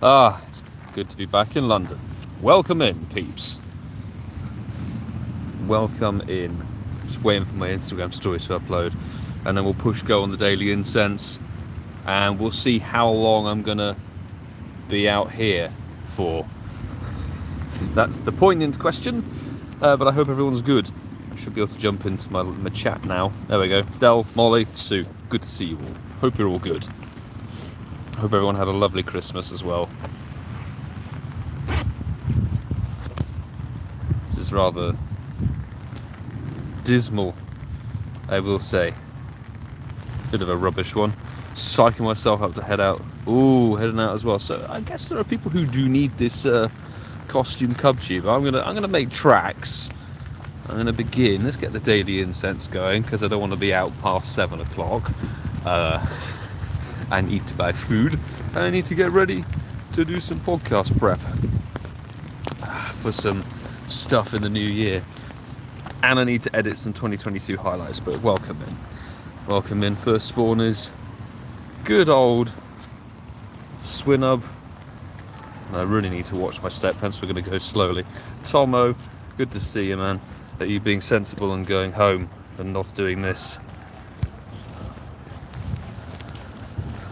Ah, it's good to be back in London. Welcome in, peeps. Welcome in. Just waiting for my Instagram story to upload, and then we'll push go on the daily incense, and we'll see how long I'm gonna be out here for. That's the poignant question, but I hope everyone's good. I should be able to jump into my chat now. There we go. Dell, Molly, Sue, good to see you all. Hope you're all good. Hope everyone had a lovely Christmas as well. This is rather dismal, I will say. Bit of a rubbish one. Psyching myself up to head out. Ooh, heading out as well. So I guess there are people who do need this costume Cubchoo, but I'm gonna make tracks. I'm gonna begin. Let's get the daily incense going because I don't want to be out past 7 o'clock. I need to buy food, and I need to get ready to do some podcast prep for some stuff in the new year, and I need to edit some 2022 highlights. But welcome in. First spawn is good old Swinub. I really need to watch my step, hence we're going to go slowly. Tomo, good to see you, man. That you being sensible and going home and not doing this.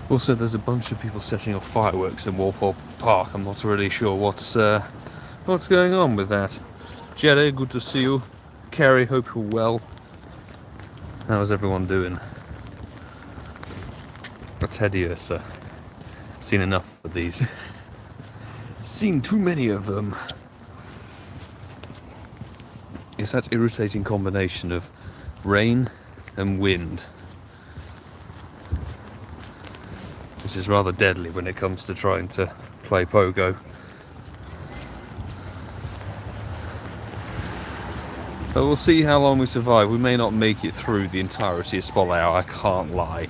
Also, there's a bunch of people setting off fireworks in Walpole Park. I'm not really sure what's going on with that. Jerry, good to see you. Kerry, hope you're well. How's everyone doing? Tedious. Seen enough of these. Seen too many of them. It's that irritating combination of rain and wind, which is rather deadly when it comes to trying to play Pogo. But we'll see how long we survive. We may not make it through the entirety of SpydaLog, I can't lie.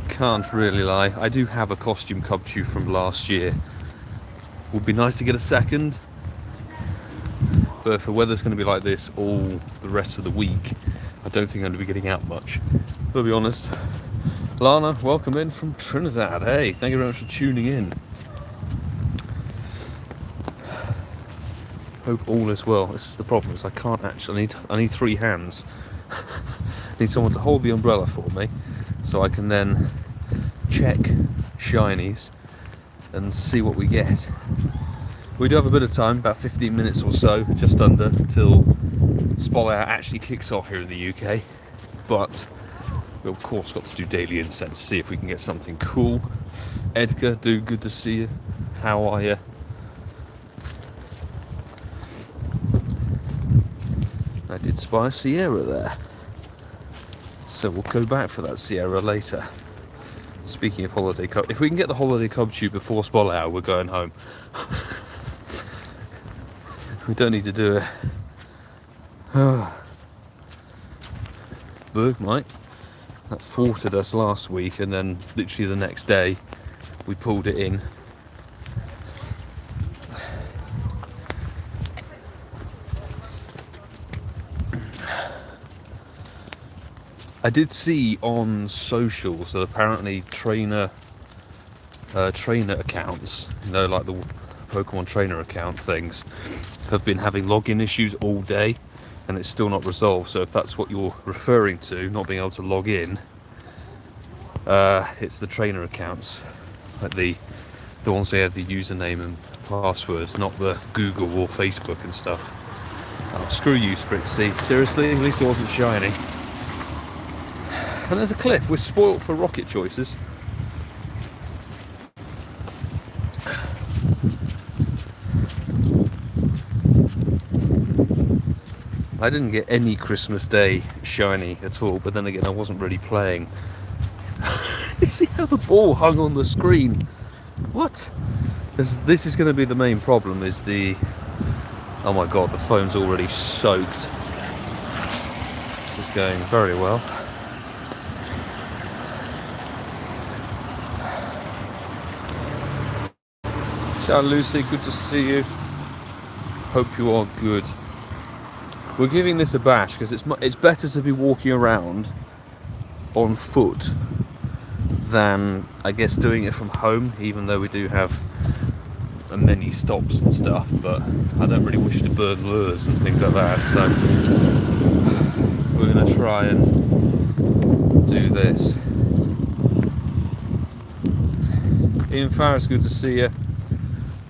Can't really lie. I do have a costume Cubchoo from last year. Would be nice to get a second, but if the weather's going to be like this all the rest of the week, I don't think I'm going to be getting out much. To be honest. Lana, welcome in from Trinidad. Hey, thank you very much for tuning in. Hope all is well. This is the problem, is I can't actually, I need 3 hands. I need someone to hold the umbrella for me, so I can then check shinies and see what we get. We do have a bit of time, about 15 minutes or so, just under, till SpydaLog actually kicks off here in the UK. But we of course got to do daily incense, see if we can get something cool. Edgar, good to see you. How are you? I did spy a Sierra there, so we'll go back for that Sierra later. Speaking of Holiday Cub, if we can get the Holiday Costume before SpydaLog, we're going home. We don't need to do it. Bergmite, that thwarted us last week, and then literally the next day we pulled it in. I did see on socials that apparently trainer accounts, you know, like the Pokemon trainer account things, have been having login issues all day, and it's still not resolved. So if that's what you're referring to, not being able to log in, it's the trainer accounts, like the ones that have the username and passwords, not the Google or Facebook and stuff. Oh, screw you, Spritzy. Seriously, at least it wasn't shiny. And there's a cliff. We're spoilt for rocket choices. I didn't get any Christmas Day shiny at all, but then again I wasn't really playing. You see how the ball hung on the screen? What? This is going to be the main problem, is the... Oh my god, the phone's already soaked. This is going very well. Ciao Lucy, good to see you. Hope you are good. We're giving this a bash because it's better to be walking around on foot than, I guess, doing it from home, even though we do have many stops and stuff, but I don't really wish to burn lures and things like that, so we're going to try and do this. Ian Farris, good to see you.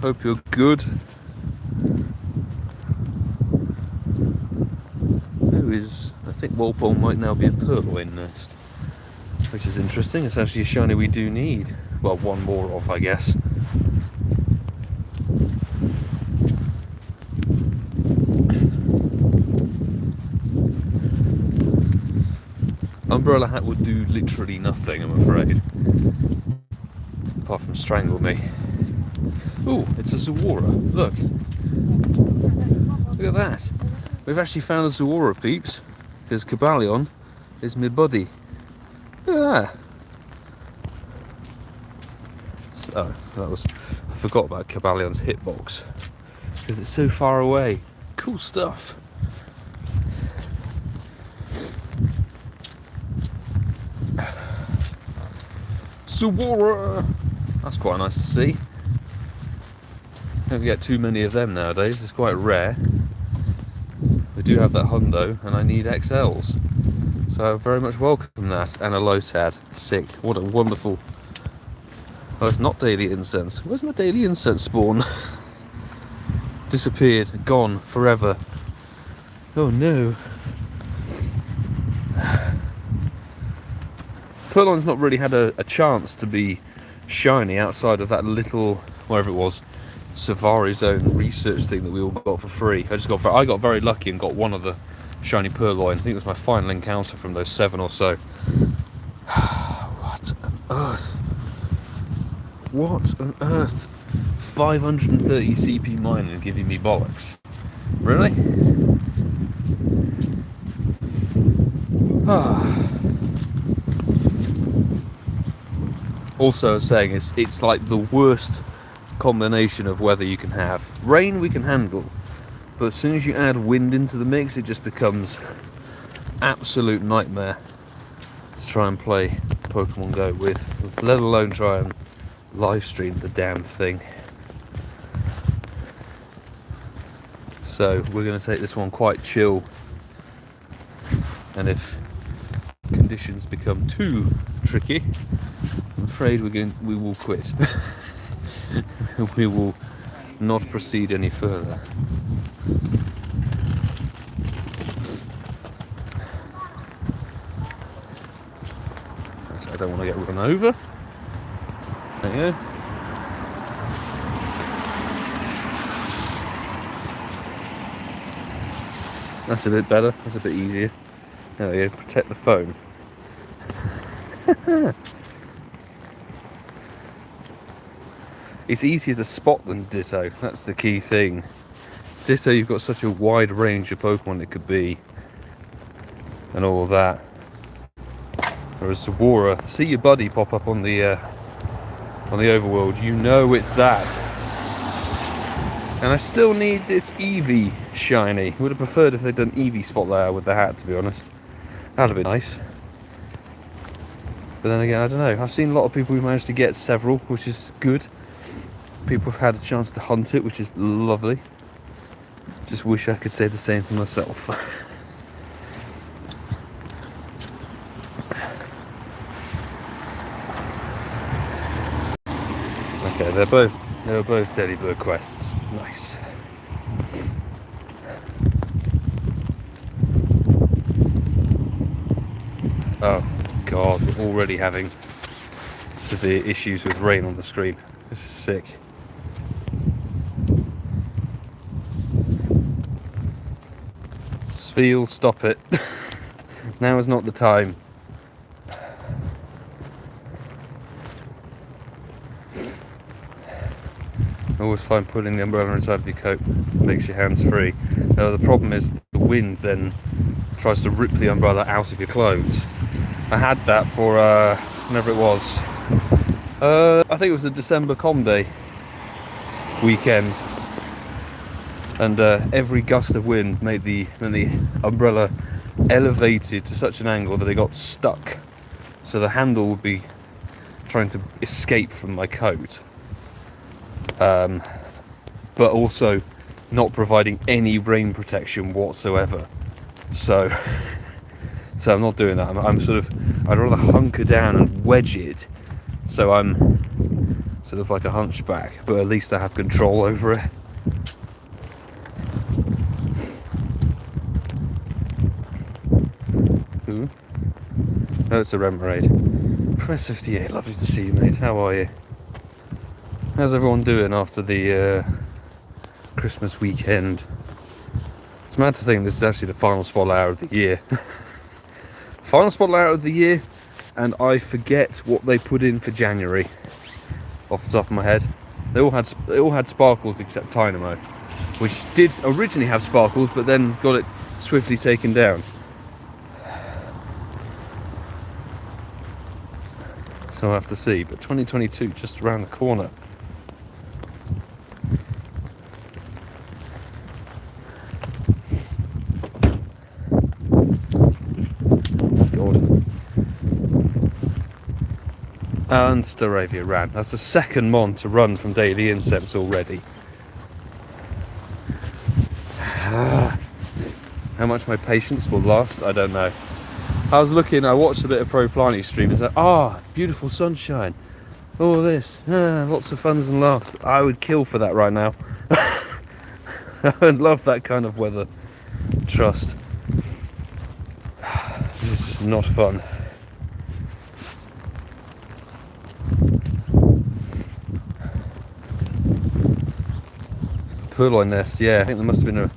Hope you're good. Who is, I think Walpole might now be a purloin nest, which is interesting. It's actually a shiny we do need. Well, one more of, I guess. Umbrella hat would do literally nothing, I'm afraid. Apart from strangle me. Ooh, it's a Zuora. Look. Look at that. We've actually found a Zuora, peeps. Because Cabalion is my buddy. Look at that. Oh, that was... I forgot about Cabalion's hitbox. Because it's so far away. Cool stuff. Zuora! That's quite nice to see. Don't get too many of them nowadays, it's quite rare. We do have that hundo, and I need XLs. So I very much welcome that. And a Lotad. Sick. What a wonderful... Oh, it's not daily incense. Where's my daily incense spawn? Disappeared. Gone. Forever. Oh no. Purloin's not really had a chance to be shiny outside of that little, wherever it was, Savari Zone research thing that we all got for free. I got very lucky and got one of the shiny Purloin. I think it was my final encounter from those 7 or so. What on earth? What on earth? 530 CP mining giving me bollocks. Really? Also, I was saying, it's like the worst combination of weather you can have. Rain we can handle, but as soon as you add wind into the mix, it just becomes absolute nightmare to try and play Pokemon Go with, let alone try and live stream the damn thing. So we're going to take this one quite chill, and if conditions become too tricky, I'm afraid we will quit. We will not proceed any further. I don't want to get run over. There you go. That's a bit better. That's a bit easier. There we go. Protect the phone. It's easier to spot than Ditto, that's the key thing. Ditto, you've got such a wide range of Pokemon it could be, and all of that. Whereas Zuora, see your buddy pop up on the overworld, you know it's that. And I still need this Eevee shiny. Would have preferred if they'd done Eevee spot there with the hat, to be honest. That'd have been nice. But then again, I don't know. I've seen a lot of people who've managed to get several, which is good. People have had a chance to hunt it, which is lovely. Just wish I could say the same for myself. Okay, they were both Delibird quests. Nice. Oh god, we're already having severe issues with rain on the screen. This is sick. Feel, stop it. Now is not the time. I always find putting the umbrella inside of your coat makes your hands free. The problem is the wind then tries to rip the umbrella out of your clothes. I had that for whenever it was. I think it was the December Com Day weekend. And every gust of wind made the umbrella elevated to such an angle that it got stuck. So the handle would be trying to escape from my coat, but also not providing any rain protection whatsoever. So I'm not doing that. I'm sort of, I'd rather hunker down and wedge it, so I'm sort of like a hunchback, but at least I have control over it. Ooh. Oh, it's a Remoraid. Press 58, lovely to see you, mate. How are you? How's everyone doing after the Christmas weekend? It's mad to think this is actually the final Spotlight hour of the year. Final Spotlight hour of the year, and I forget what they put in for January off the top of my head. They all had sparkles except Dynamo, which did originally have sparkles, but then got it swiftly taken down. So I'll have to see. But 2022 just around the corner. And Staravia ran. That's the second Mon to run from Daily Incense already. How much my patience will last, I don't know. I watched a bit of Pro Planty stream. It's like, beautiful sunshine. All this, lots of funs and laughs. I would kill for that right now. I would love that kind of weather. Trust. It's just not fun. Purloin nest, yeah, I think there must have been a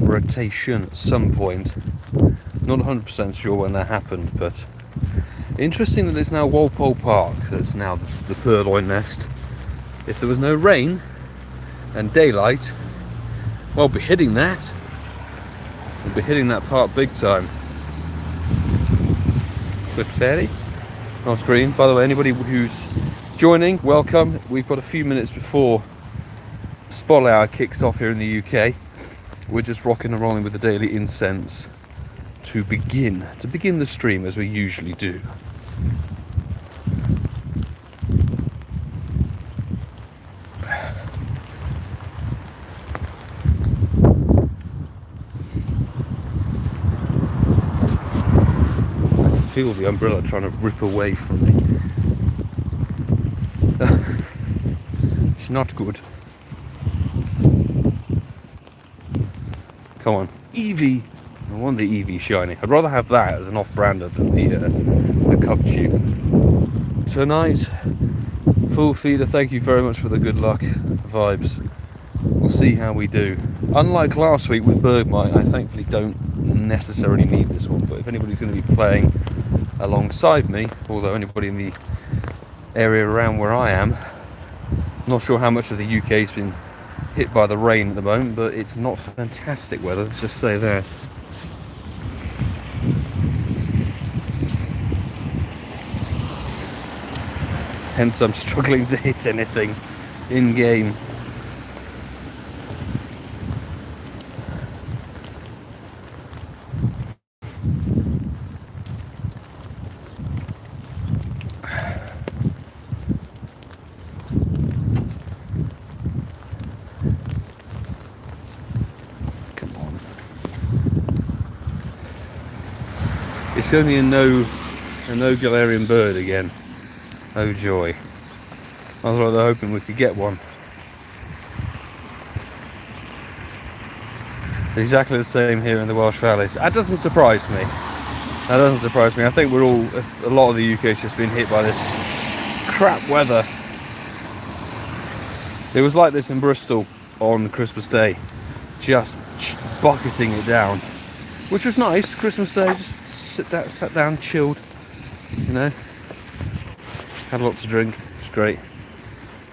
rotation at some point. Not 100% sure when that happened, but interesting that it's now Walpole Park that's now the purloin nest. If there was no rain and daylight, well, we'll be hitting that. We'll be hitting that part big time. Good fairy on screen. By the way, anybody who's joining, welcome. We've got a few minutes before Spotlight hour kicks off here in the UK. We're just rocking and rolling with the Daily Incense to begin the stream as we usually do. I can feel the umbrella trying to rip away from me. It's not good. Come on, Eevee. I want the Eevee shiny. I'd rather have that as an off-brander than the Cubchoo. Tonight, full feeder. Thank you very much for the good luck vibes. We'll see how we do. Unlike last week with Bergmite, I thankfully don't necessarily need this one. But if anybody's going to be playing alongside me, although anybody in the area around where I am, not sure how much of the UK's been hit by the rain at the moment, but it's not fantastic weather, let's just say that. Hence I'm struggling to hit anything in game. It's only a no Galarian bird again. Oh joy. I was rather hoping we could get one. Exactly the same here in the Welsh Valleys. That doesn't surprise me. That doesn't surprise me. I think we're all, a lot of the UK's just been hit by this crap weather. It was like this in Bristol on Christmas Day. Just bucketing it down. Which was nice, Christmas Day, just sat down, chilled, you know. Had a lot to drink, it was great.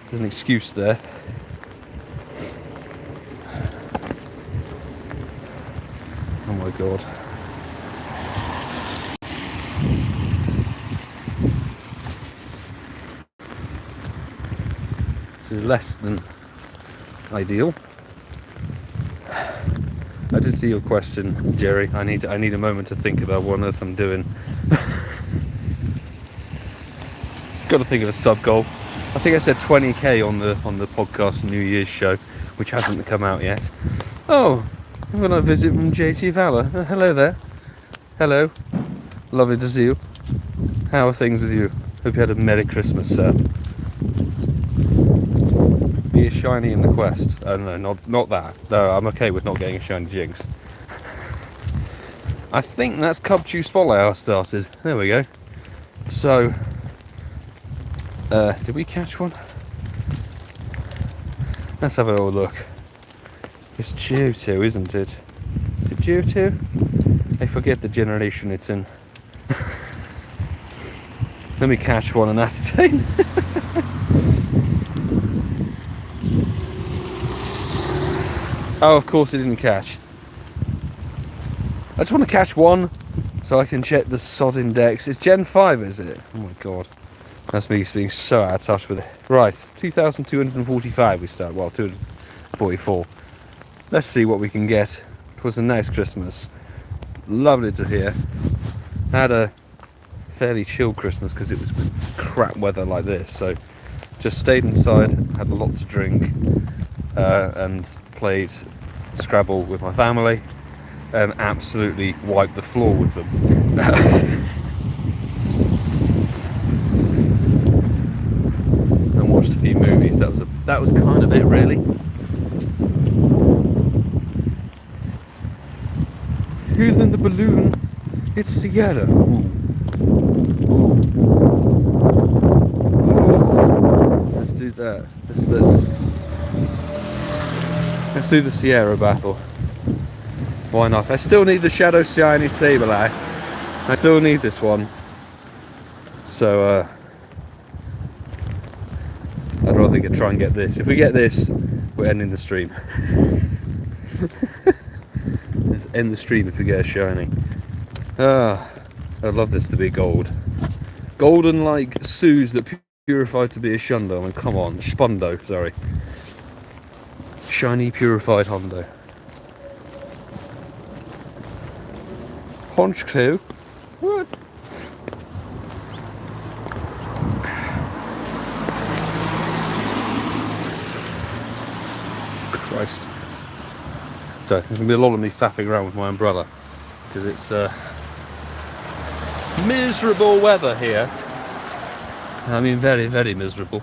There's an excuse there. Oh my god. This is less than ideal. I did see your question, Jerry. I need a moment to think about what on earth I'm doing. got to think of a sub goal. I think I said 20k on the podcast New Year's show, which hasn't come out yet. Oh, I'm going to visit from JT Valor. Hello there. Hello. Lovely to see you. How are things with you? Hope you had a Merry Christmas, sir. Be a shiny in the quest. Oh no, not that. No, I'm okay with not getting a shiny Jinx. I think that's Cubchoo Spotlight I started. There we go. So, did we catch one? Let's have a little look. It's Mewtwo, isn't it? Mewtwo? I forget the generation it's in. Let me catch one and ascertain. Oh, of course it didn't catch. I just want to catch one so I can check the sod index. It's Gen 5, is it? Oh my god. That's me being so out of touch with it. Right, 2,245 we start. Well, 244. Let's see what we can get. It was a nice Christmas. Lovely to hear. Had a fairly chill Christmas because it was crap weather like this. So just stayed inside, had a lot to drink, and played Scrabble with my family. And absolutely wiped the floor with them. And watched a few movies. That was kind of it, really. Who's in the balloon? It's Sierra. Ooh. Ooh. Ooh. Let's do that. Let's do the Sierra battle. Why not? I still need the Shadow Shiny Sableye. I still need this one. So, I'd rather try and get this. If we get this, we're ending the stream. Let's end the stream if we get a shiny. Ah, I'd love this to be gold. Golden like Sues that purified to be a Shundo. I mean, come on. Spundo, sorry. Shiny purified Hondo. Honch clue. What? Christ. So there's gonna be a lot of me faffing around with my umbrella because it's miserable weather here. I mean, very, very miserable.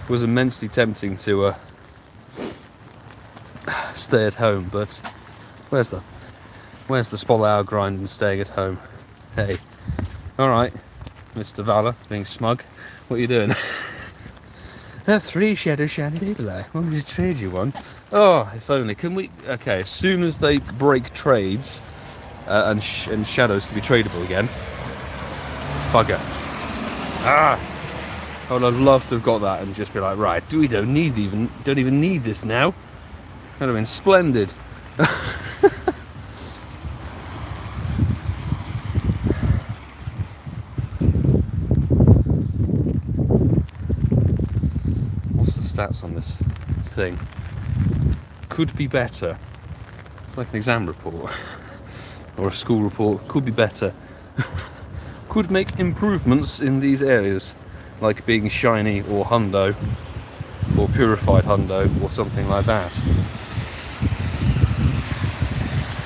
It was immensely tempting to stay at home, but where's the spotlight grind and staying at home? Hey, all right, Mr. Valor, being smug. What are you doing? I have 3 Shadow Shiny Sableye. I want me to trade you one. Oh, if only. Can we? Okay, as soon as they break trades and shadows can be tradable again. Bugger. Ah. I would have loved to have got that and just be like, right, we don't even need this now. That'd have been splendid. What's the stats on this thing? Could be better. It's like an exam report or a school report. Could be better. Could make improvements in these areas, like being shiny or hundo or purified hundo or something like that.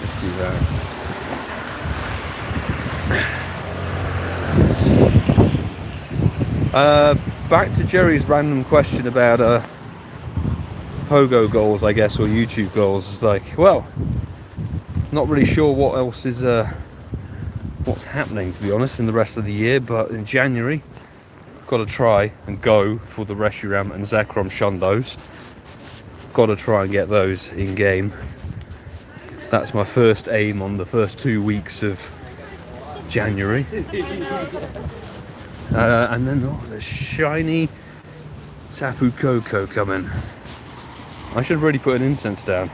Let's do that. Back to Jerry's random question about Pogo goals, I guess, or YouTube goals. It's like, well, not really sure what else is what's happening, to be honest, in the rest of the year, but in January got to try and go for the Reshiram and Zekrom Shundos. Got to try and get those in game. That's my first aim on the first 2 weeks of January. And then the shiny Tapu Koko coming. I should really put an incense down.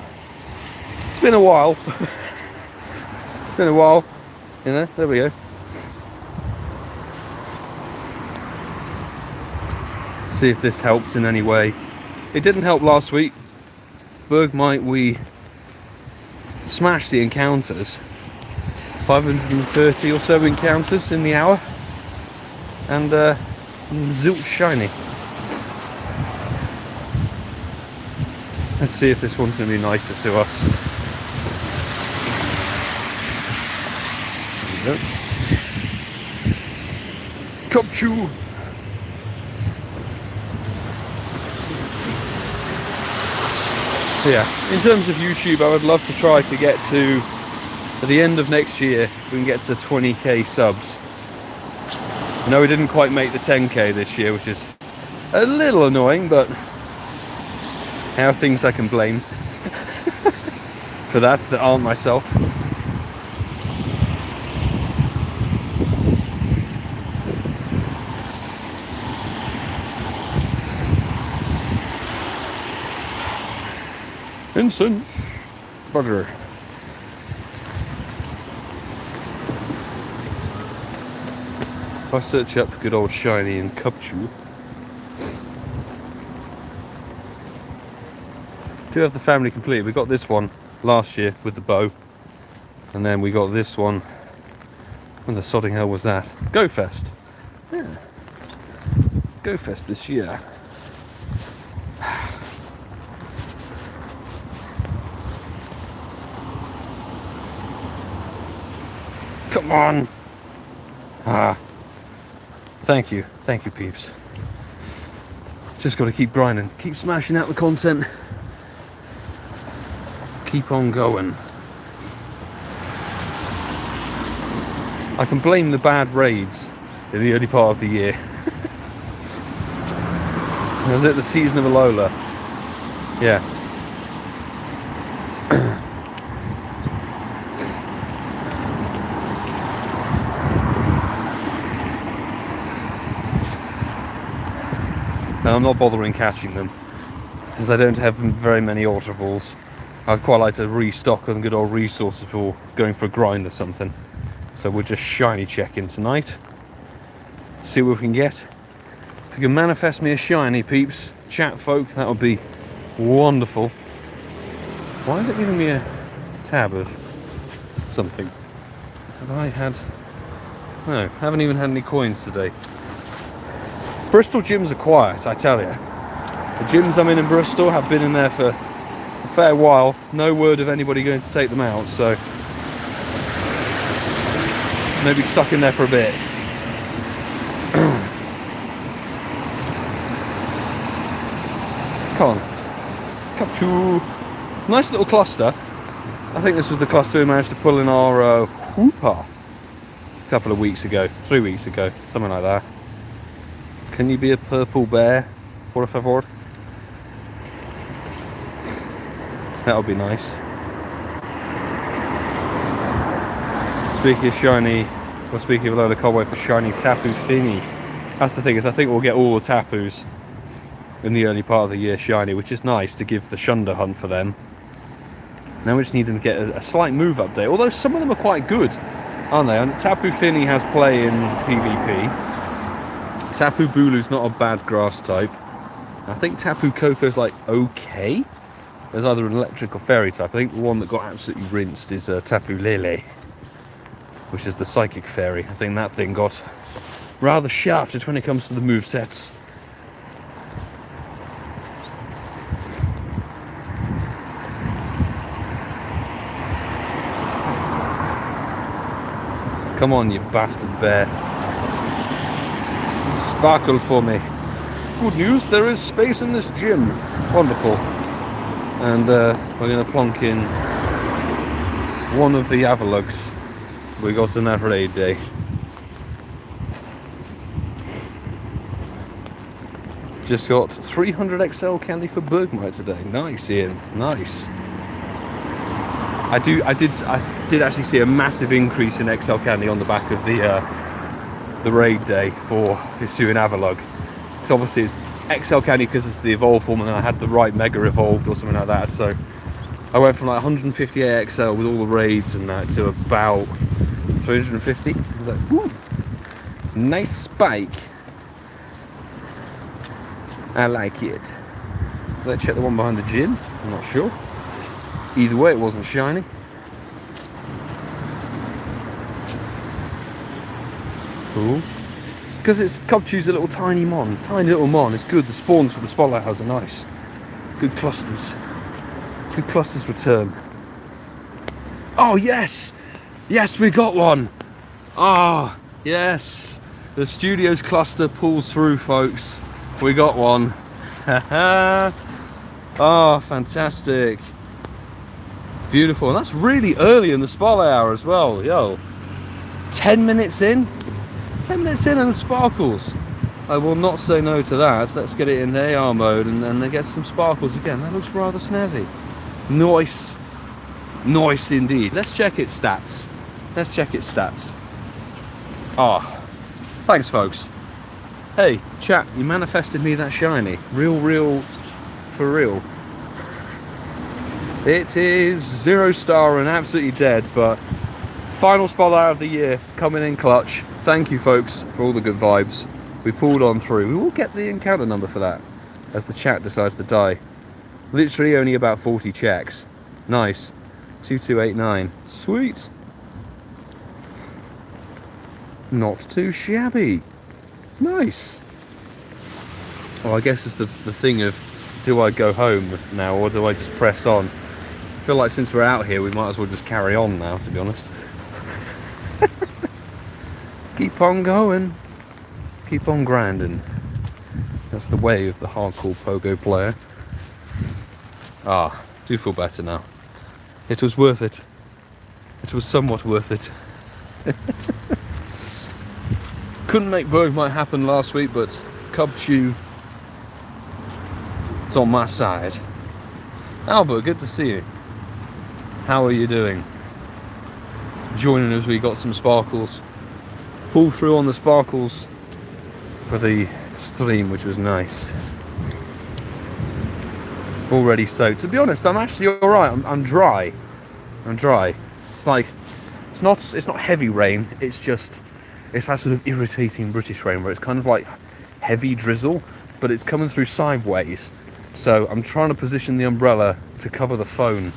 It's been a while. It's been a while. You know, there we go. See if this helps in any way. It didn't help last week. Bergmite, we smashed the encounters 530 or so encounters in the hour, and zilch shiny. Let's see if this one's going to be nicer to us. There we go. Cubchoo! Yeah, in terms of YouTube, I would love to try to get to, at the end of next year, we can get to 20k subs. I know we didn't quite make the 10k this year, which is a little annoying, but I have things I can blame for that aren't myself. Vincent Browder. If I search up good old shiny and Cubchoo, do have the family complete. We got this one last year with the bow, and then we got this one. When the sodding hell was that? Go Fest. Yeah. Go Fest this year. Come on! Ah. Thank you peeps. Just got to keep grinding, keep smashing out the content, keep on going. I can blame the bad raids in the early part of the year. Was it the season of Alola? Yeah. And I'm not bothering catching them because I don't have very many Ultra Balls. I'd quite like to restock on good old resources for going for a grind or something. So we're just shiny checking tonight. See what we can get. If you can manifest me a shiny, peeps, chat folk, that would be wonderful. Why is it giving me a tab of something? Have I had... No, haven't even had any coins today. Bristol gyms are quiet, I tell you. The gyms I'm in Bristol have been in there for a fair while. No word of anybody going to take them out, so maybe stuck in there for a bit. Come on. Cubchoo. Nice little cluster. I think this was the cluster we managed to pull in our Hooper a couple of weeks ago, 3 weeks ago, something like that. Can you be a purple bear, por favor? That would be nice. Speaking of shiny, or speaking of a load of cobweb for shiny Tapu Fini. That's the thing, is I think we'll get all the Tapus in the early part of the year shiny, which is nice to give the Shunder hunt for them. Now we just need them to get a slight move update, although some of them are quite good, aren't they? And Tapu Fini has play in PvP. Tapu Bulu's not a bad grass type. I think Tapu Koko's like okay. There's either an electric or fairy type. I think the one that got absolutely rinsed is Tapu Lele, which is the psychic fairy. I think that thing got rather shafted when it comes to the movesets. Come on, you bastard bear. Sparkle for me. Good news, there is space in this gym. Wonderful. And we're going to plonk in one of the Avalugs we got on that raid day. Just got 300 XL candy for Bergmite today. Nice, Ian. Nice. I did actually see a massive increase in XL candy on the back of the raid day for Hisu and Avalug. It's obviously XL candy because it's the evolved form, and I had the right Mega evolved or something like that. So I went from like 158 XL with all the raids and that to about 350. I was like, woo, nice spike. I like it. Did I check the one behind the gym? I'm not sure. Either way, it wasn't shiny. Cool. Because it's Cubchoo's a little tiny little mon. It's good. The spawns for the spotlight house are nice. Good clusters. Good clusters return. Oh yes! Yes, we got one! Ah, yes! The studio's cluster pulls through, folks. We got one. Haha! Oh, fantastic. Beautiful. And that's really early in the spotlight hour as well. Yo. 10 minutes in? 10 minutes in and the sparkles. I will not say no to that. Let's get it in the AR mode and then get some sparkles again. That looks rather snazzy. Nice. Nice indeed. Let's check its stats. Let's check its stats. Ah. Thanks, folks. Hey, chat, you manifested me that shiny. Real, for real. It is 0 star and absolutely dead, but final spotlight of the year coming in clutch. Thank you, folks, for all the good vibes. We pulled on through. We will get the encounter number for that as the chat decides to die. Literally only about 40 checks. Nice. 2289. Sweet. Not too shabby. Nice. Well, I guess it's the thing of, do I go home now or do I just press on? I feel like since we're out here, we might as well just carry on now, to be honest. Keep on going. Keep on grinding. That's the way of the hardcore pogo player. Ah, do feel better now. It was worth it. It was somewhat worth it. Couldn't make Bergmite happen last week, but Cubchoo is on my side. Albert, good to see you. How are you doing? Joining us, we got some sparkles. Pulled through on the sparkles for the stream, which was nice. Already soaked. To be honest, I'm actually alright. I'm dry. I'm dry. It's like, it's not heavy rain, it's just, it's that sort of irritating British rain where it's kind of like heavy drizzle, but it's coming through sideways. So I'm trying to position the umbrella to cover the phone.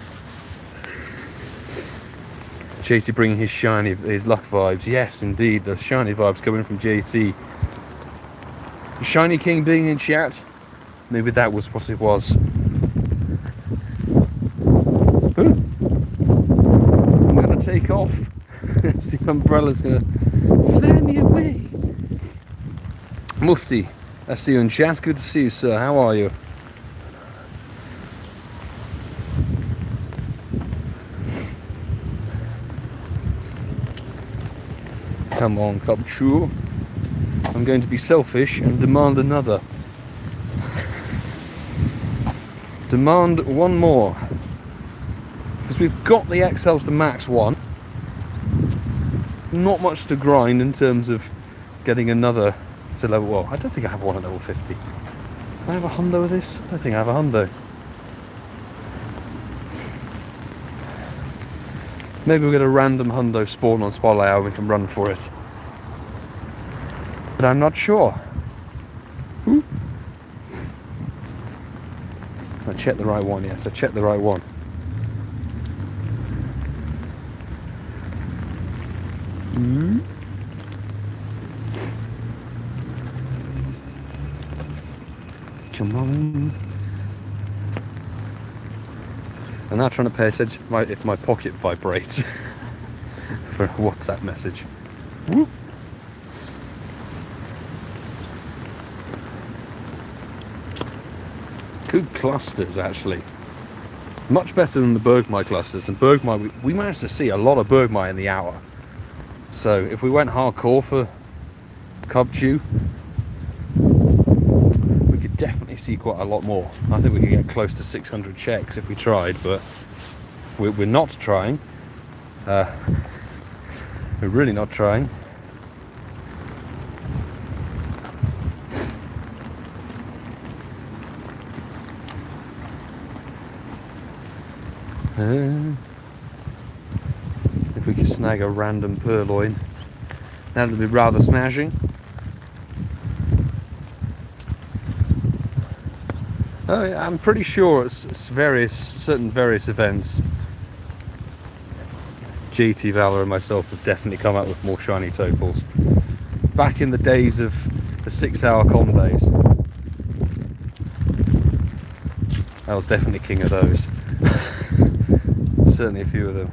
JT bringing his luck vibes. Yes, indeed, the shiny vibes coming from JT. Shiny King being in chat. Maybe that was what it was. Ooh. I'm gonna take off. The umbrella's gonna fly me away. MUFTi, I see you in chat. Good to see you, sir. How are you? Come on, Cubchoo. I'm going to be selfish and demand another. Demand one more. Because we've got the XLs to max 1. Not much to grind in terms of getting another to level. Well, I don't think I have one at level 50. Do I have a hundo with this? I don't think I have a hundo. Maybe we'll get a random hundo spawn on Spotlight and we can run for it. But I'm not sure. Ooh. I checked the right one, yes, I checked the right one. Mm. Come on. I'm now trying to pay attention if my pocket vibrates for a WhatsApp message. Whoop. Good clusters, actually. Much better than the Bergmite clusters. And Bergmite, we managed to see a lot of Bergmite in the hour. So if we went hardcore for Cubchoo, we could definitely see quite a lot more. I think we could get close to 600 checks if we tried, but we're not trying. We're really not trying. If we could snag a random purloin, that would be rather smashing. Oh, yeah, I'm pretty sure it's certain various events. GT Valor and myself have definitely come up with more shiny totals. back in the days of the 6-hour con days. I was definitely king of those. Certainly a few of them.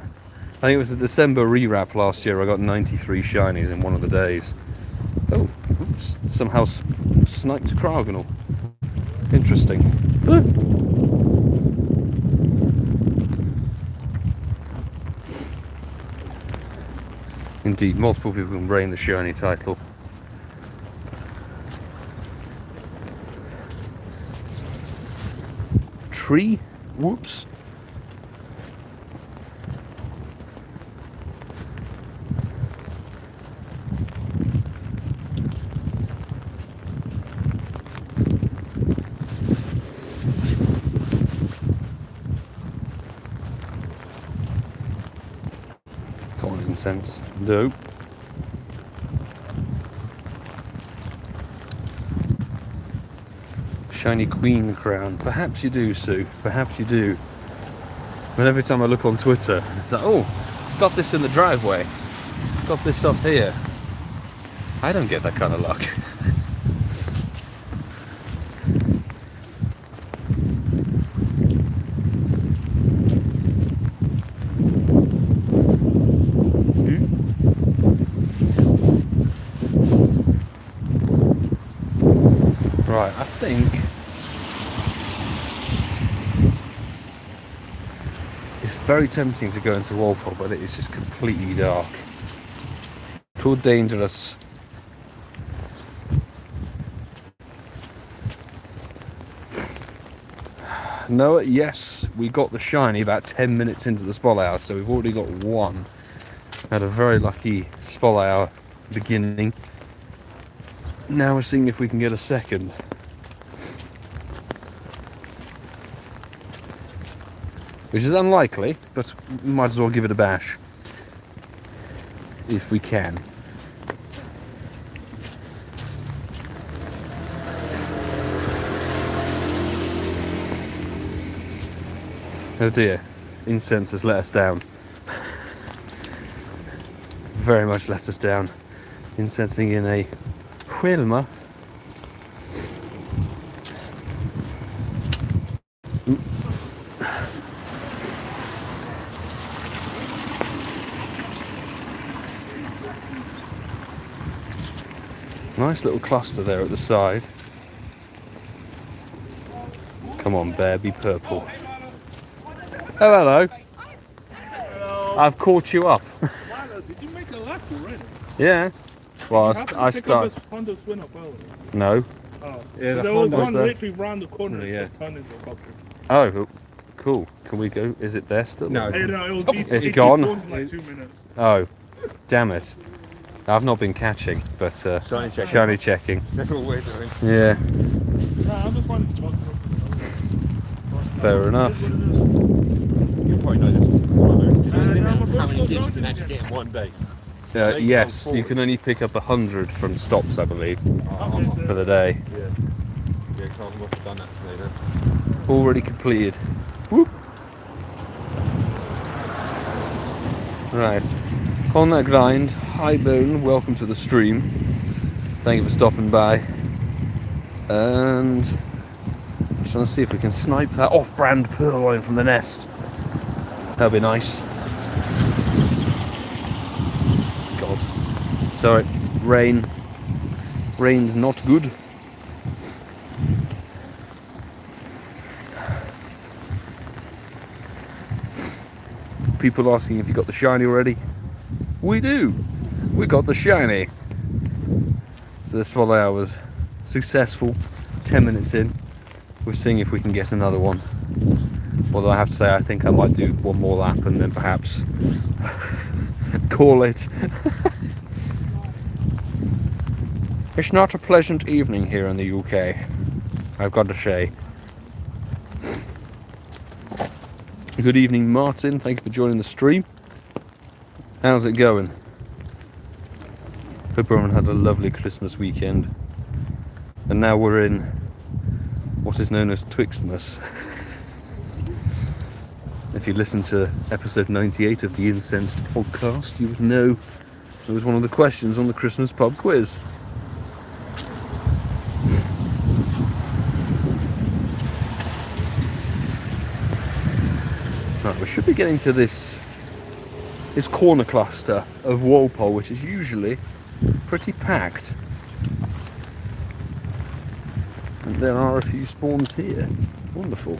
I think it was a December rewrap last year. I got 93 shinies in one of the days. Oh, oops. Somehow sniped a Kraganal. Interesting. Indeed, multiple people can reign the shiny title. Tree? Whoops. Common sense. No. Shiny queen crown. Perhaps you do, Sue. Perhaps you do. But every time I look on Twitter, it's like, oh, got this in the driveway. Got this up here. I don't get that kind of luck. Right, I think it's very tempting to go into Walpole, but it is just completely dark. Too dangerous. No, yes, we got the shiny about 10 minutes into the spot hour, so we've already got one. Had a very lucky spot hour beginning. Now we're seeing if we can get a second. Which is unlikely, but we might as well give it a bash. If we can. Oh dear, incense has let us down. Very much let us down. Incensing in a Wilma. Nice little cluster there at the side. Come on, bear, be purple. Oh, hello. Hello. I've caught you up. Wow, did you make a lap already? Yeah. Well, I started. Honda spin up earlier. No. Oh. Yeah, There was Honda's one there. literally round the corner. Yeah. Just turned into a couple. Oh, cool. Can we go? Is it there still? No. Hey, no, it was It's gone? In like 2 minutes. Oh, damn it. I've not been catching, but Shiny checking. shiny checking. That's what we're doing. Yeah, Nah, I'm just finding the fair enough. You probably know this one. yeah, How many I'm gifts you going can to actually get in one day? Yes, you can only pick up 100 from stops, I believe, for the day. Yeah. Yeah, because I must have done that today then. Already completed. Whoop. Right, on that grind. Hi Bone, welcome to the stream. Thank you for stopping by. And I'm trying to see if we can snipe that off-brand purloin from the nest. That'd be nice. God. Sorry, rain. Rain's not good. People asking if you got the shiny already. We do. We got the shiny. So the swallow hour was successful. 10 minutes in. We're seeing if we can get another one. Although I have to say, I think I might do one more lap and then perhaps call it. It's not a pleasant evening here in the UK, I've got to say. Good evening, Martin. Thank you for joining the stream. How's it going? Hope everyone had a lovely Christmas weekend. And now we're in what is known as Twixtmas. If you listen to episode 98 of the Incensed podcast, you would know It was one of the questions on the Christmas pub quiz. Right, we should be getting to this corner cluster of Walpole, which is usually pretty packed. And there are a few spawns here. Wonderful.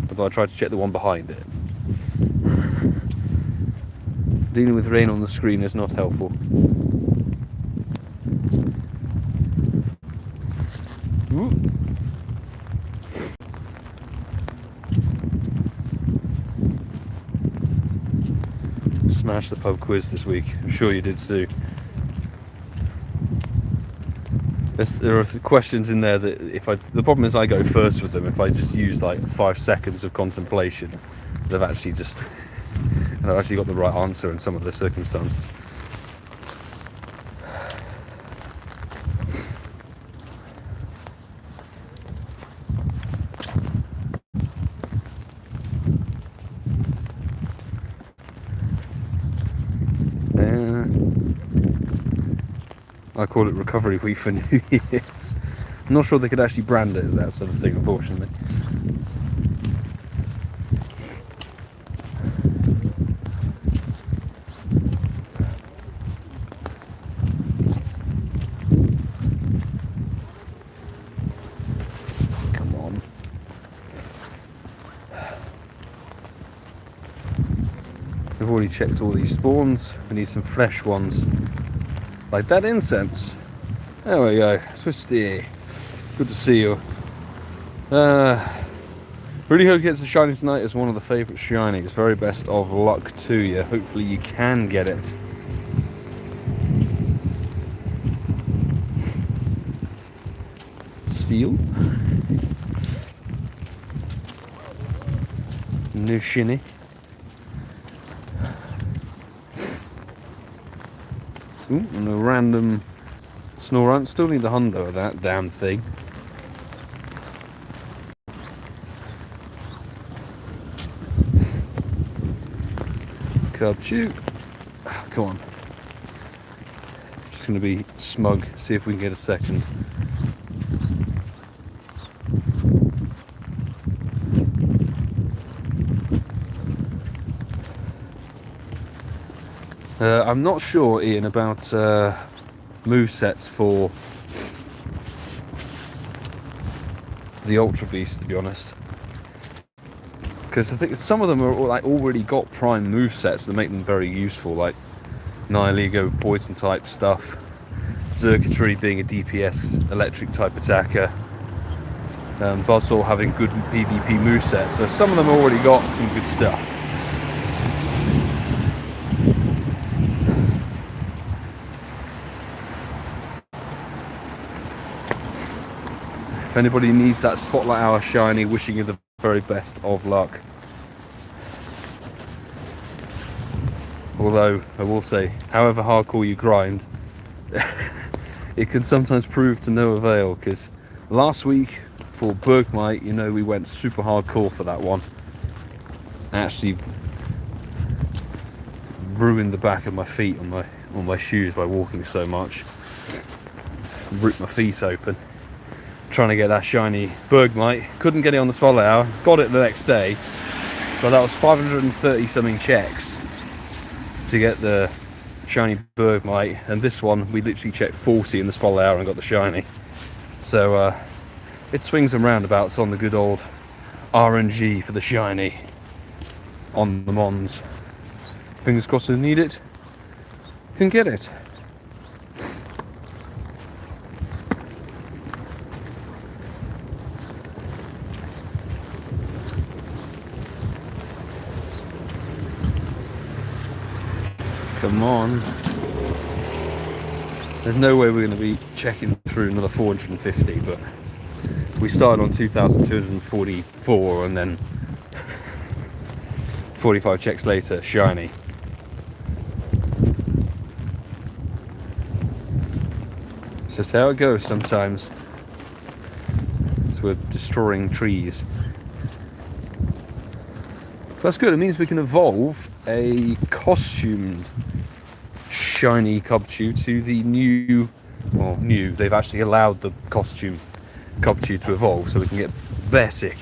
Although I tried to check the one behind it. Dealing with rain on the screen is not helpful. Ooh. Smashed the pub quiz this week. I'm sure you did, Sue. There are questions in there that the problem is I go first with them. If I just use like 5 seconds of contemplation, they've actually just and I've actually got the right answer in some of the circumstances. I call it Recovery Week for New Year's. I'm not sure they could actually brand it as that sort of thing, unfortunately. Come on. We've already checked all these spawns. We need some fresh ones. Like that incense. There we go. Twisty. Good to see you. Really hope you get the shiny tonight. It's one of the favourite shinies. Very best of luck to you. Hopefully you can get it. Steel. New shiny. Ooh, and a random Snorunt. Still need the hundo of that damn thing. Cubchoo. Come on. Just going to be smug. See if we can get a second. I'm not sure, Ian, about movesets for the Ultra Beast, to be honest. Because I think some of them are like already got prime movesets that make them very useful, like Nihilego poison type stuff, Circuitry being a DPS electric type attacker, Buzzsaw having good PvP movesets. So some of them already got some good stuff. If anybody needs that Spotlight Hour shiny, wishing you the very best of luck. Although, I will say, however hardcore you grind, it can sometimes prove to no avail, because last week for Bergmite, you know, we went super hardcore for that one. I actually ruined the back of my feet on my shoes by walking so much. Ripped my feet open. Trying to get that shiny Bergmite. Couldn't get it on the Spotlight Hour. Got it the next day. But that was 530 something checks to get the shiny Bergmite. And this one, we literally checked 40 in the Spotlight Hour and got the shiny. So it swings and roundabouts on the good old RNG for the shiny on the Mons. Fingers crossed who need it can get it. Come on. There's no way we're going to be checking through another 450, but we started on 2,244 and then 45 checks later, shiny. It's just how it goes sometimes. So we're destroying trees. That's good, it means we can evolve a costumed shiny Cubchoo to the new, well, new, they've actually allowed the costume Cubchoo to evolve, so we can get Beartic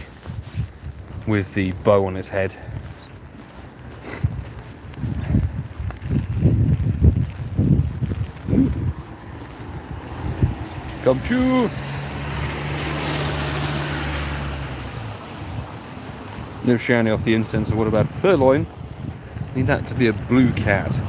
with the bow on his head. Cubchoo! No shiny off the incense, so what about Purloin? Need that to be a blue cat.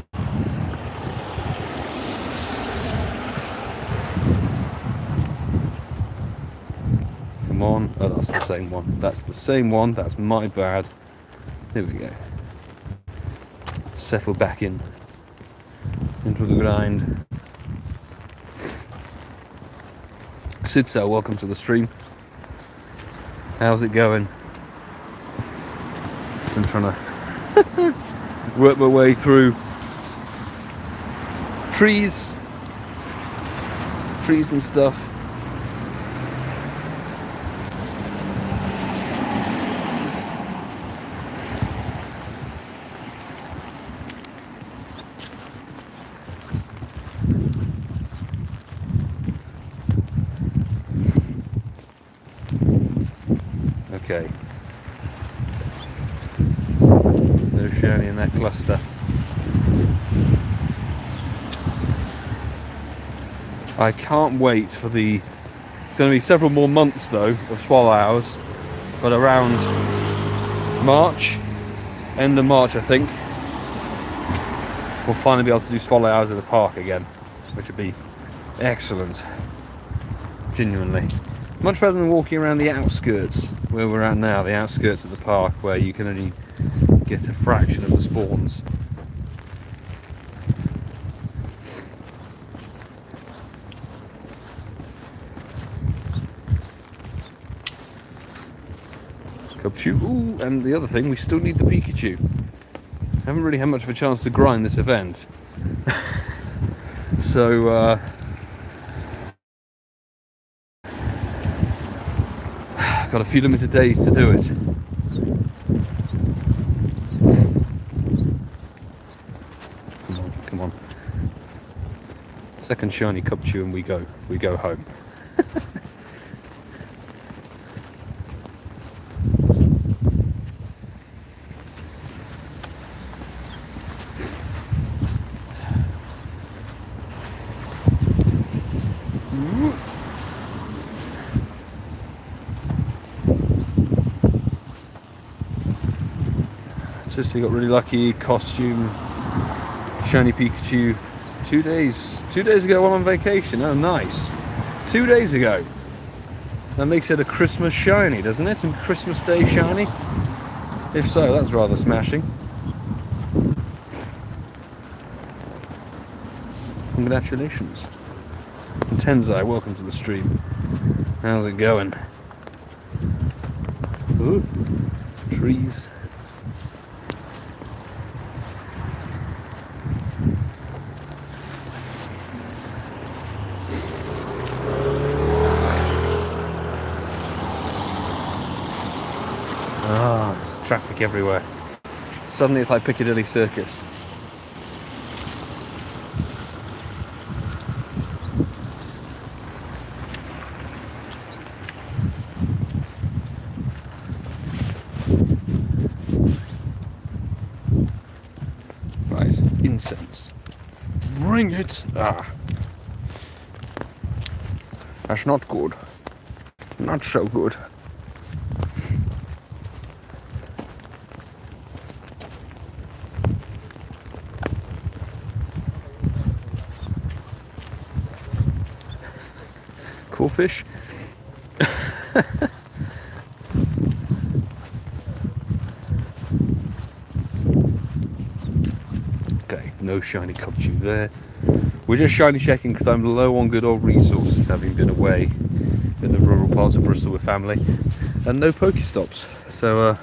Come on. Oh, that's the same one. That's the same one. That's my bad. There we go. Settle back in. Into the grind. Sidso, welcome to the stream. How's it going? I'm trying to work my way through trees and stuff. Okay. No shiny in that cluster. I can't wait for the... It's going to be several more months though of swallow hours, but around March, end of March I think, we'll finally be able to do swallow hours at the park again, which would be excellent. Genuinely. Much better than walking around the outskirts where we're at now, the outskirts of the park where you can only get a fraction of the spawns. Cubchoo. Ooh, and the other thing, we still need the Pikachu. Haven't really had much of a chance to grind this event. So, got a few limited days to do it. Come on. Second shiny Cubchoo and we go home. Just got really lucky. Costume shiny Pikachu 2 days ago while on vacation. Oh nice. 2 days ago. That makes it a Christmas shiny, doesn't it? Some Christmas Day shiny. If so, that's rather smashing. Congratulations. And Tenzai, welcome to the stream. How's it going? Ooh, trees. Traffic everywhere. Suddenly it's like Piccadilly Circus. Right, incense. Bring it! Ah. That's not good. Not so good. Fish. Okay, no shiny Cubchoo there. We're just shiny checking because I'm low on good old resources, having been away in the rural parts of Bristol with family, and no Pokestops. So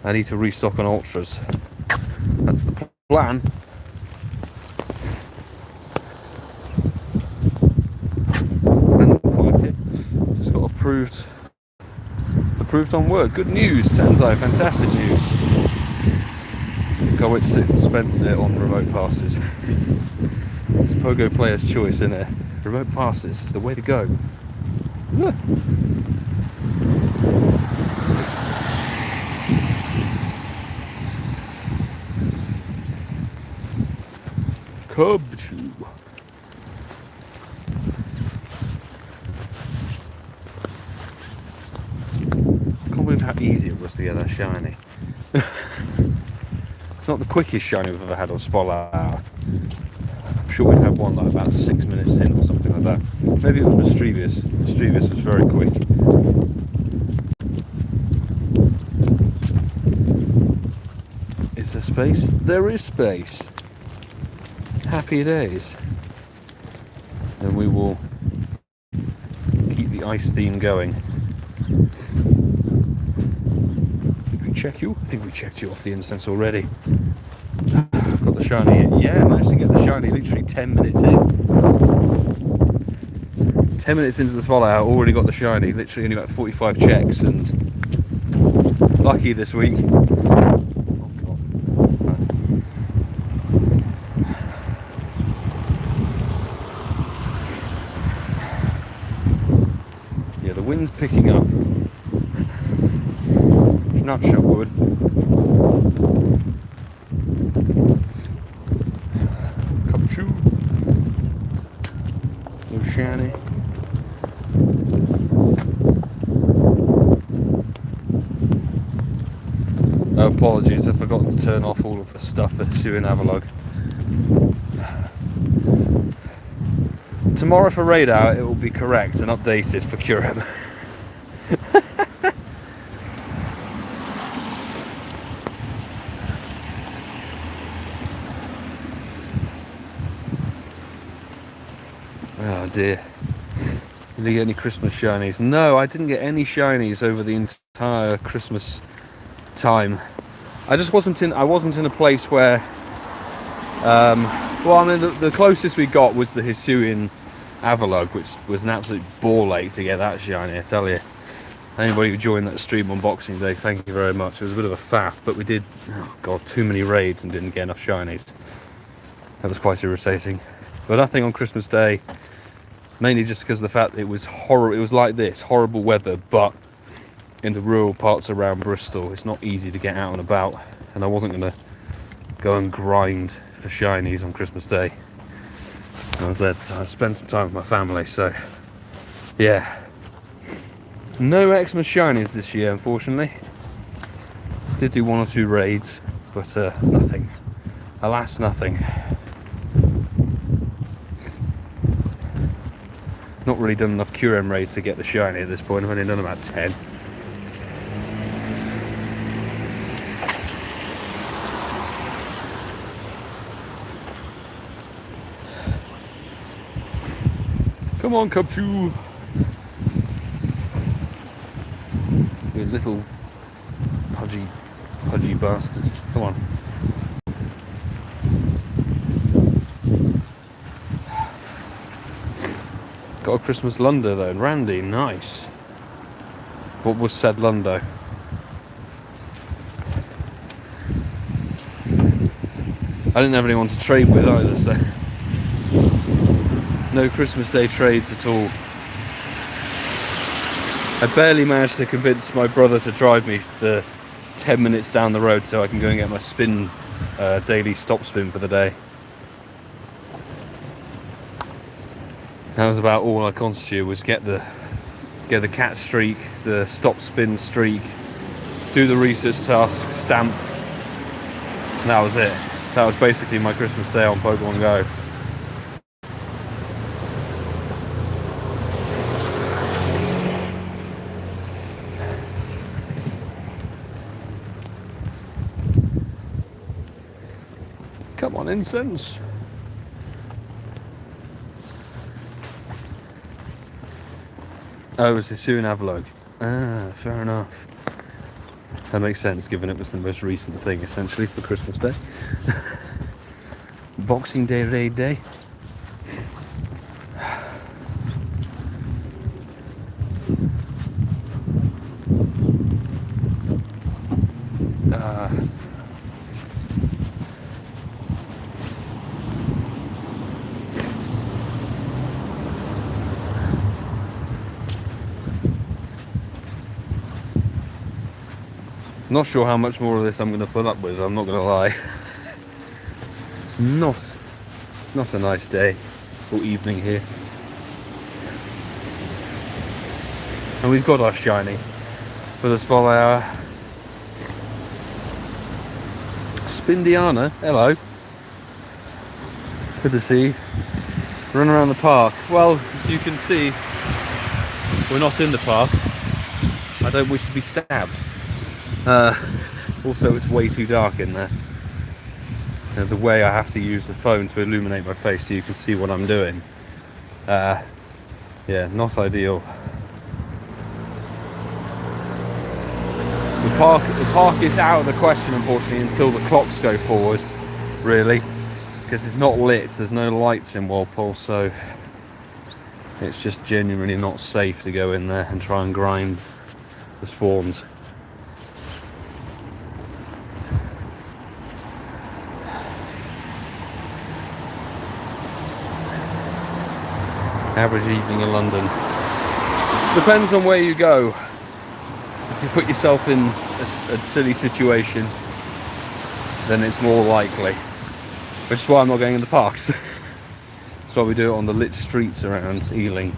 I need to restock on ultras. That's the plan. Approved on work. Good news, Sensei, fantastic news. Can't wait to sit and spend it on remote passes. It's a Pogo player's choice, isn't it? Remote passes is the way to go. Yeah. Cubchoo. I can't believe how easy it was to get that shiny. It's not the quickest shiny we've ever had on SpydaLog. I'm sure we've had one like about 6 minutes in or something like that. Maybe it was Mischievous. Mischievous was very quick. Is there space? There is space. Happy days. And we will keep the ice theme going. Did we check you? I think we checked you off the incense already. Got the shiny. Yeah, managed to get the shiny literally 10 minutes in. 10 minutes into the swallow, I already got the shiny. Literally only about 45 checks, and lucky this week. Yeah, the wind's picking up. Not sure wood. Cubchoo. No shiny. Oh, apologies, I forgot to turn off all of the stuff that's doing AShinyMewtwoMum. Tomorrow for radar it will be correct and updated for Kcobra. Oh dear. Did you get any Christmas shinies? No, I didn't get any shinies over the entire Christmas time. I just wasn't in a place where well, I mean the closest we got was the Hisuian AShinyMewtwoMum, which was an absolute ball ache to get that shiny, I tell you. Anybody who joined that stream on Boxing Day, thank you very much. It was a bit of a faff, but we did, oh god, too many raids and didn't get enough shinies. That was quite irritating. But nothing on Christmas Day, mainly just because of the fact that it was horrible. It was like this, horrible weather, but in the rural parts around Bristol, it's not easy to get out and about, and I wasn't going to go and grind for shinies on Christmas Day. I was there to spend some time with my family, so yeah. No Xmas shinies this year, unfortunately. Did do 1 or 2 raids, but nothing. Alas, nothing. Not really done enough QM raids to get the shiny at this point. I've only done about 10. Come on, Cubchoo! You little pudgy bastards. Come on. Got a Christmas Lundo though, and Randy, nice. What was said Lundo? I didn't have anyone to trade with either, so no Christmas Day trades at all. I barely managed to convince my brother to drive me the 10 minutes down the road so I can go and get my spin, daily stop spin for the day. That was about all I constituted, was get the cat streak, the stop spin streak, do the research task, stamp, and that was it. That was basically my Christmas Day on Pokemon Go. Come on, incense. Oh, it's a soon AShinyMewtwoMum. Ah, fair enough. That makes sense, given it was the most recent thing, essentially, for Christmas Day. Boxing Day, raid day. Not sure how much more of this I'm going to put up with, I'm not going to lie. It's not a nice day or evening here. And we've got our shiny for the Spol Hour. Spindiana, hello. Good to see you. Run around the park. Well, as you can see, we're not in the park. I don't wish to be stabbed. Also, it's way too dark in there. The way I have to use the phone to illuminate my face so you can see what I'm doing. Yeah, not ideal. The park is out of the question, unfortunately, until the clocks go forward, really. Because it's not lit, there's no lights in Walpole, so it's just genuinely not safe to go in there and try and grind the spawns. Average evening in London. Depends on where you go. If you put yourself in a silly situation, then it's more likely. Which is why I'm not going in the parks. That's why we do it on the lit streets around Ealing.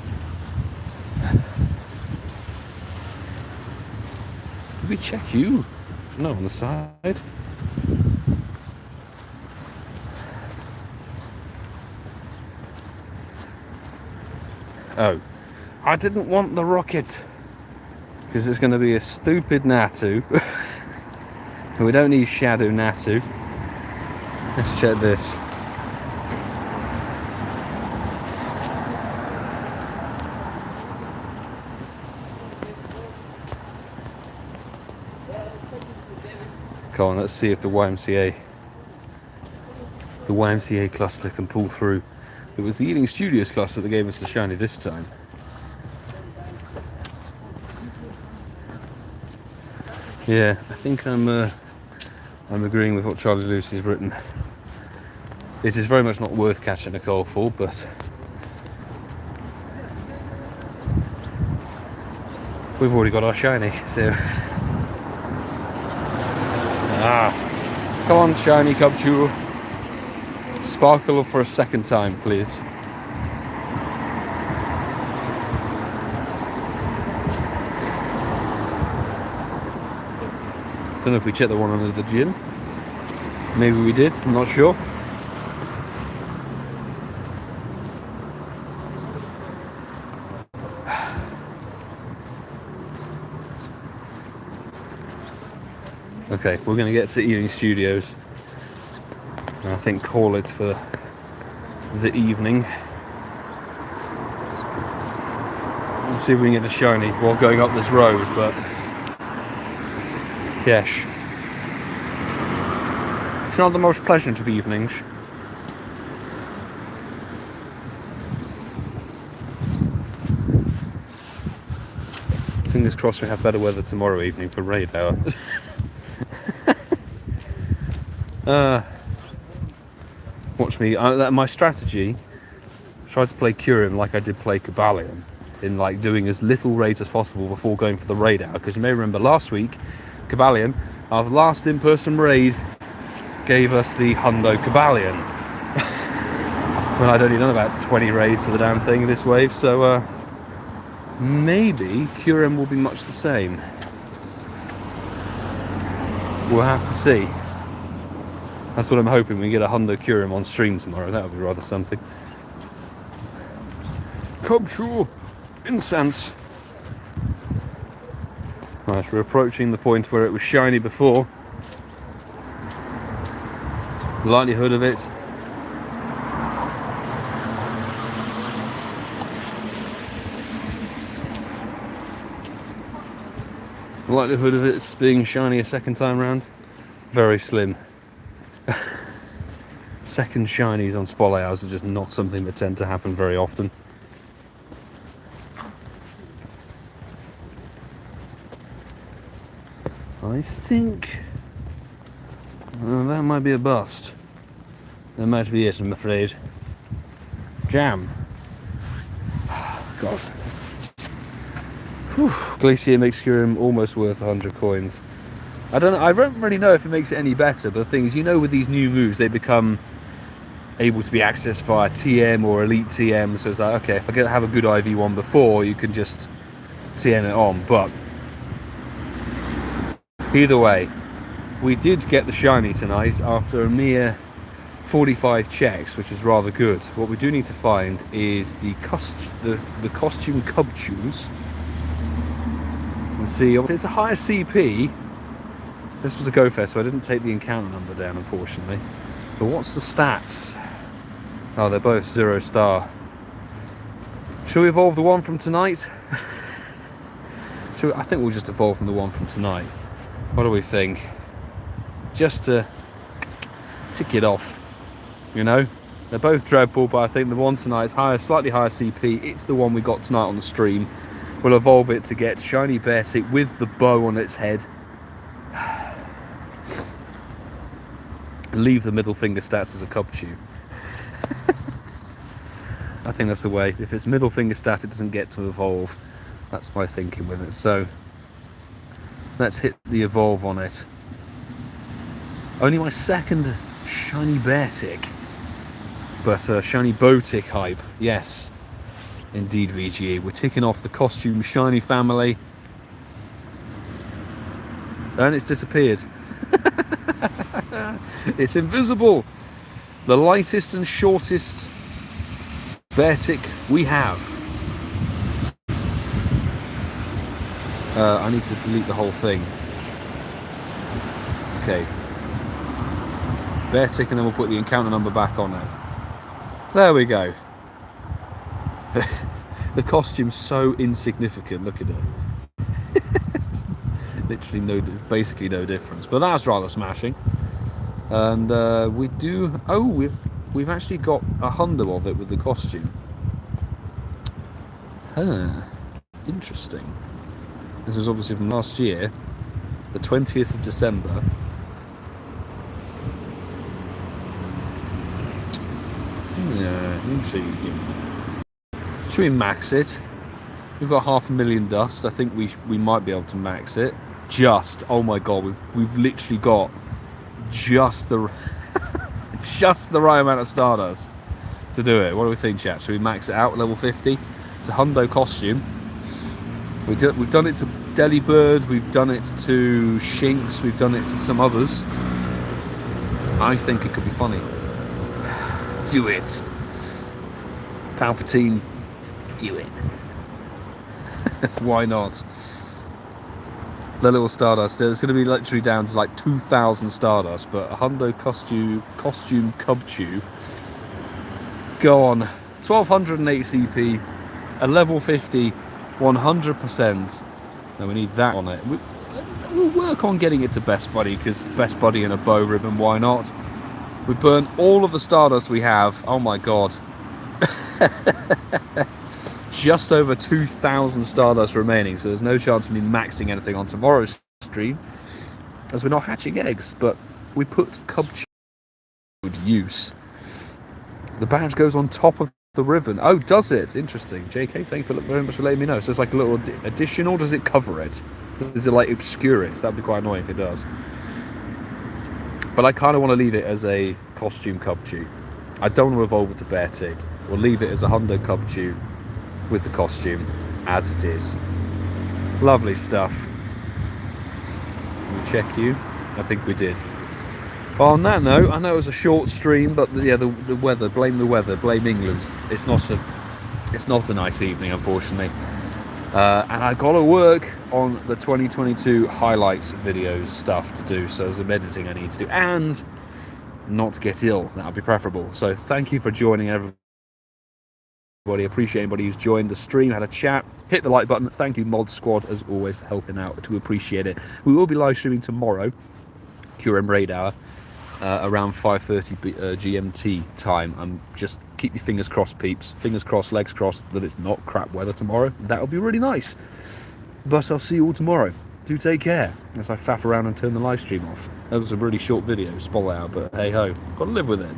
Did we check you? No, on the side. Oh, I didn't want the rocket because it's going to be a stupid Natu. We don't need Shadow Natu. Let's check this. Come on, let's see if the YMCA cluster can pull through. It was the Ealing Studios cluster that gave us the shiny this time. Yeah, I think I'm agreeing with what Charlie Lucy's written. It is very much not worth catching a Koul for, but we've already got our shiny, so come on, Shiny Cubchoo. Sparkle for a second time, please. Don't know if we checked the one under the gym. Maybe we did, I'm not sure. Okay, we're going to get to Ealing Studios. And I think call it for the evening. Let's see if we can get a shiny while going up this road, but yes. It's not the most pleasant of evenings. Fingers crossed we have better weather tomorrow evening for raid hour. Watch me. My strategy, try to play Curum like I did play Kcobra, in like doing as little raids as possible before going for the raid hour. Because you may remember last week, Kcobra, our last in-person raid, gave us the Hundo Kcobra. Well, I'd only done about 20 raids for the damn thing this wave, so maybe Curum will be much the same. We'll have to see. That's what I'm hoping. We get a Hundo Curum on stream tomorrow. That would be rather something. Cubchoo! Incense! Right, we're approaching the point where it was shiny before. Likelihood of it. Likelihood of it being shiny a second time round. Very slim. Second shinies on Spol Hours are just not something that tend to happen very often. I think that might be a bust. That might be it, I'm afraid. Jam. God. Whew. Glacier makes Curum almost worth 100 coins. I don't really know if it makes it any better, but the thing is, you know, with these new moves, they become able to be accessed via TM or Elite TM. So it's like, okay, if I have a good IV1 before, you can just TM it on. But either way, we did get the shiny tonight after a mere 45 checks, which is rather good. What we do need to find is the costume Cubchoos. And see if it's a higher CP. This was a go fest, so I didn't take the encounter number down, unfortunately. But what's the stats? Oh, they're both 0 star. Shall we evolve the one from tonight? I think we'll just evolve from the one from tonight. What do we think? Just to tick it off, you know? They're both dreadful, but I think the one tonight is higher, slightly higher CP. It's the one we got tonight on the stream. We'll evolve it to get shiny Beartic with the bow on its head. And leave the middle finger stats as a Cubchoo. I think that's the way. If it's middle finger stat, it doesn't get to evolve. That's my thinking with it. So let's hit the evolve on it. Only my second shiny Beartic, but shiny Botic hype. Yes, indeed, VGE. We're ticking off the costume shiny family, and it's disappeared. It's invisible. The lightest and shortest Beartic we have. I need to delete the whole thing. Okay. Beartic, and then we'll put the encounter number back on it. There we go. The costume's so insignificant. Look at it. It's literally basically no difference. But that's rather smashing. And we do. Oh, we've actually got a hundo of it with the costume. Huh. Interesting. This was obviously from last year, the 20th of December. Yeah, intriguing. Should we max it? We've got 500,000 dust. I think we might be able to max it. Oh my god, we've literally got just the just the right amount of Stardust to do it. What do we think, chat? Should we max it out at level 50? It's a hundo costume. We've done it to Delibird, we've done it to Shinx, we've done it to some others. I think it could be funny. Do it. Palpatine, do it. Why not? The little Stardust. It's going to be literally down to like 2,000 Stardust, but a hundo costume Cubchoo. Go on. 1208 CP, a level 50, 100%. Now we need that on it. We'll work on getting it to Best Buddy, because Best Buddy and a bow ribbon, why not? We burn all of the Stardust we have. Oh my god. Just over 2,000 Stardust remaining, so there's no chance of me maxing anything on tomorrow's stream, as we're not hatching eggs, but we put Cubchoo to use. The badge goes on top of the ribbon. Oh, does it? Interesting. JK, thank you very much for letting me know. So it's like a little addition, or does it cover it? Does it like obscure it? That'd be quite annoying if it does. But I kind of want to leave it as a costume Cubchoo. I don't want to evolve it to Beartic. We'll leave it as a hundo Cubchoo with the costume as it is. Lovely stuff. Can we check you? I think we did. Well, on that note, I know it was a short stream, but yeah, the weather. Blame the weather. Blame England. It's not a nice evening, unfortunately. And I got to work on the 2022 highlights videos stuff to do. So there's some editing I need to do, and not to get ill. That would be preferable. So thank you for joining, everybody. Appreciate anybody who's joined the stream, had a chat, hit the like button. Thank you, Mod Squad, as always, for helping out. To appreciate it. We will be live streaming tomorrow, QRM Raid Hour, around 5:30 GMT time. Just keep your fingers crossed, peeps. Fingers crossed, legs crossed that it's not crap weather tomorrow. That would be really nice. But I'll see you all tomorrow. Do take care as I faff around and turn the live stream off. That was a really short video, spoiler out, but hey ho, gotta live with it.